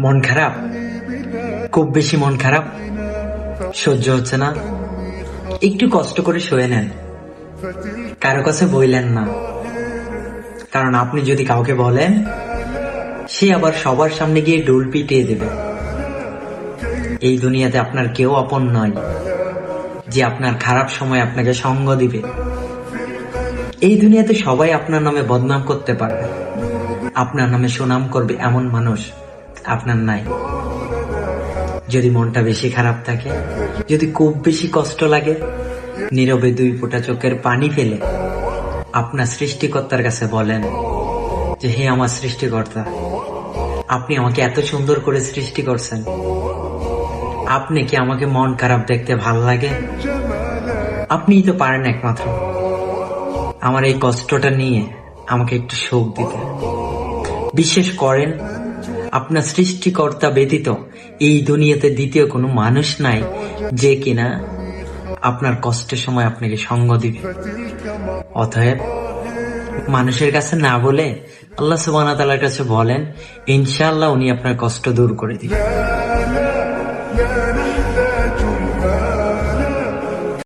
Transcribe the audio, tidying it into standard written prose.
মন খারাপ, খুব বেশি মন খারাপ, সহ্য হচ্ছে না, একটু কষ্ট করে শুয়ে নেন, কারো কাছে বললেন না। কারণ আপনি যদি কাউকে বলেন, সে আবার সবার সামনে গিয়ে ডোল পিটিয়ে দেবে। এই দুনিয়াতে আপনার কেউ আপন নয় যে আপনার খারাপ সময় আপনাকে সঙ্গ দিবে। এই দুনিয়াতে সবাই আপনার নামে বদনাম করতে পারবে, আপনার নামে সুনাম করবে এমন মানুষ আপনার নাই। যদি মনটা বেশি খারাপ থাকে, যদি খুব বেশি কষ্ট লাগে, নীরবে 2 ফোঁটা চোখের পানি ফেলে আপনার সৃষ্টিকর্তার কাছে বলেন যে, হে আমার সৃষ্টিকর্তা, আপনি আমাকে এত সুন্দর করে সৃষ্টি করছেন, আপনি কি আমাকে মন খারাপ দেখতে ভাল লাগে? আপনিই তো পারেন একমাত্র আমার এই কষ্টটা নিয়ে আমাকে একটু সুখ দিতে। বিশ্বাস করেন, আপনার সৃষ্টিকর্তা ব্যতীত এই দুনিয়াতে দ্বিতীয় কোনো মানুষ নাই যে কিনা আপনার কষ্টের সময় আপনাকে সঙ্গ দিবে। অতএব মানুষের কাছে না বলে আল্লাহ সুবহানাহু ওয়া তাআলার কাছে বলেন, ইনশাআল্লাহ উনি আপনার কষ্ট দূর করে দিবেন।